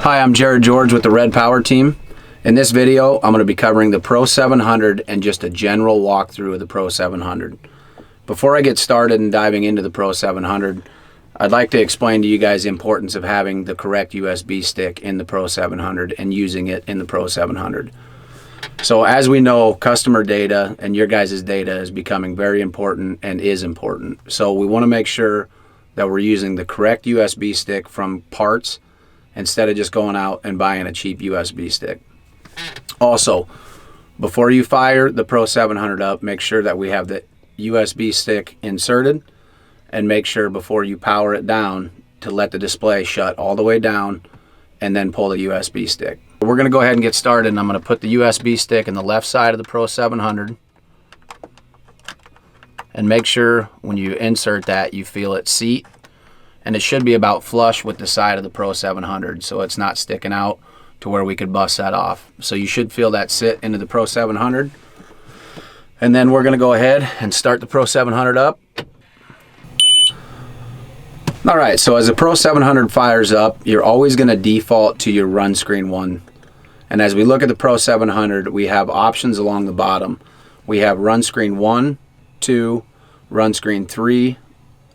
Hi, I'm Jared George with the Red Power team. In this video, I'm going to be covering the Pro 700 and just a general walkthrough of the Pro 700. Before I get started and diving into the Pro 700, I'd like to explain to you guys the importance of having the correct USB stick in the Pro 700 and using it in the Pro 700. So as we know, customer data and your guys' data is becoming very important and is important. So we want to make sure that we're using the correct USB stick from parts instead of just going out and buying a cheap USB stick. Also, before you fire the Pro 700 up, make sure that we have the USB stick inserted, and make sure before you power it down to let the display shut all the way down and then pull the USB stick. We're going to go ahead and get started, and I'm going to put the USB stick in the left side of the Pro 700, and make sure when you insert that you feel it seat, and it should be about flush with the side of the Pro 700 so it's not sticking out to where we could bust that off. So you should feel that sit into the Pro 700, and then we're going to go ahead and start the Pro 700 up. Alright, so as the Pro 700 fires up, you're always going to default to your run screen 1. And as we look at the Pro 700, we have options along the bottom. We have run screen 1, 2, run screen 3.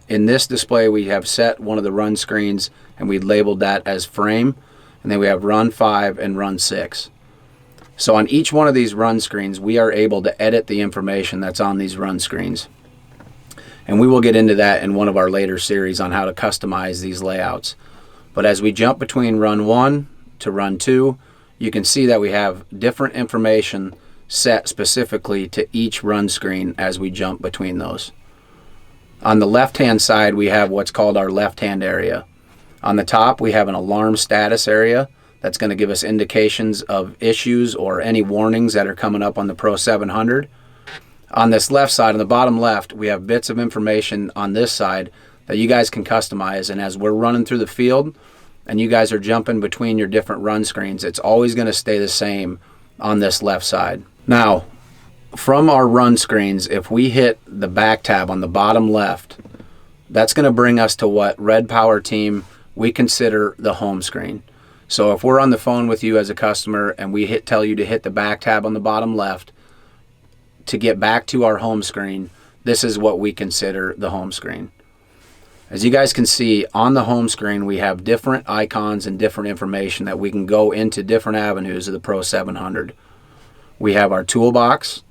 In this display, we have set one of the run screens and we labeled that as frame. And then we have run 5 and run 6. So on each one of these run screens, we are able to edit the information that's on these run screens. And we will get into that in one of our later series on how to customize these layouts. But as we jump between run 1 to run 2, you can see that we have different information set specifically to each run screen as we jump between those. On the left-hand side, we have what's called our left-hand area. On the top, we have an alarm status area that's going to give us indications of issues or any warnings that are coming up on the Pro 700. On this left side, on the bottom left, we have bits of information on this side that you guys can customize. And as we're running through the field and you guys are jumping between your different run screens, it's always going to stay the same on this left side. Now, from our run screens, if we hit the back tab on the bottom left, that's going to bring us to what Red Power team we consider the home screen. So if we're on the phone with you as a customer and we tell you to hit the back tab on the bottom left to get back to our home screen, this is what we consider the home screen. As you guys can see, on the home screen we have different icons and different information that we can go into different avenues of the Pro 700. We have our Toolbox,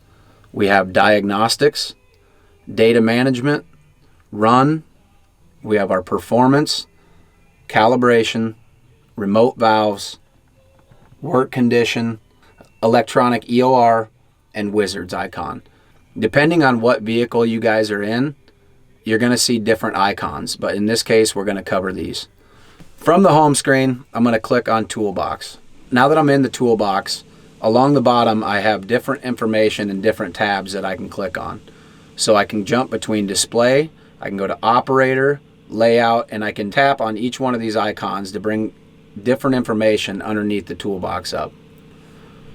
we have Diagnostics, Data Management, Run, we have our Performance, Calibration, Remote Valves, Work Condition, Electronic EOR, and Wizards icon. Depending on what vehicle you guys are in, you're going to see different icons, but in this case we're going to cover these. From the home screen, I'm going to click on Toolbox. Now that I'm in the Toolbox, along the bottom I have different information and different tabs that I can click on. So I can jump between display, I can go to operator, layout, and I can tap on each one of these icons to bring different information underneath the toolbox up.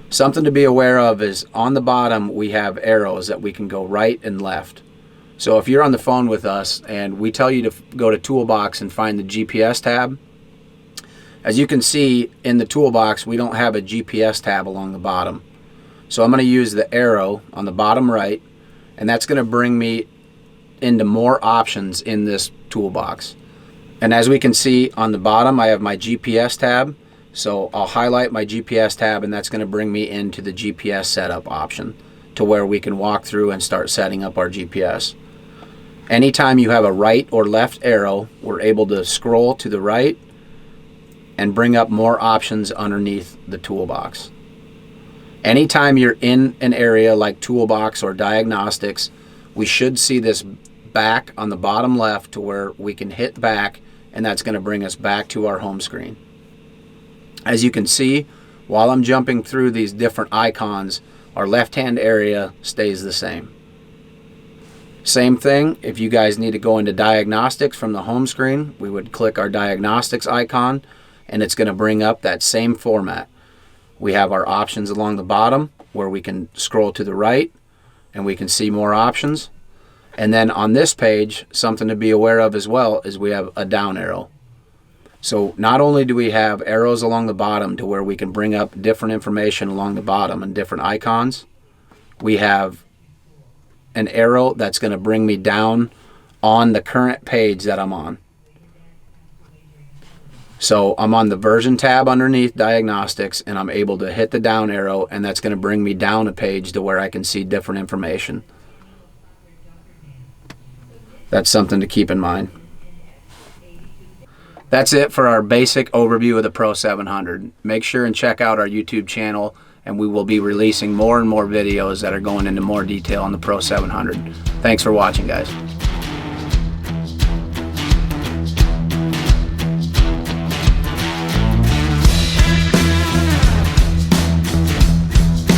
Something to be aware of is on the bottom we have arrows that we can go right and left. So if you're on the phone with us and we tell you to go to Toolbox and find the GPS tab, as you can see in the Toolbox we don't have a GPS tab along the bottom. So I'm going to use the arrow on the bottom right, and that's going to bring me into more options in this toolbox. And as we can see on the bottom I have my GPS tab, so I'll highlight my GPS tab and that's going to bring me into the GPS setup option to where we can walk through and start setting up our GPS. Anytime you have a right or left arrow, we're able to scroll to the right and bring up more options underneath the toolbox. Anytime you're in an area like Toolbox or Diagnostics, we should see this back on the bottom left to where we can hit back, and that's going to bring us back to our home screen. As you can see, while I'm jumping through these different icons, our left-hand area stays the same. Same thing, if you guys need to go into Diagnostics from the home screen, we would click our Diagnostics icon, and it's going to bring up that same format. We have our options along the bottom where we can scroll to the right, and we can see more options. And then on this page, something to be aware of as well is we have a down arrow. So not only do we have arrows along the bottom to where we can bring up different information along the bottom and different icons, we have an arrow that's going to bring me down on the current page that I'm on. So I'm on the version tab underneath Diagnostics, and I'm able to hit the down arrow, and that's going to bring me down a page to where I can see different information. That's something to keep in mind. That's it for our basic overview of the Pro 700. Make sure and check out our YouTube channel, and we will be releasing more and more videos that are going into more detail on the Pro 700. Thanks for watching, guys.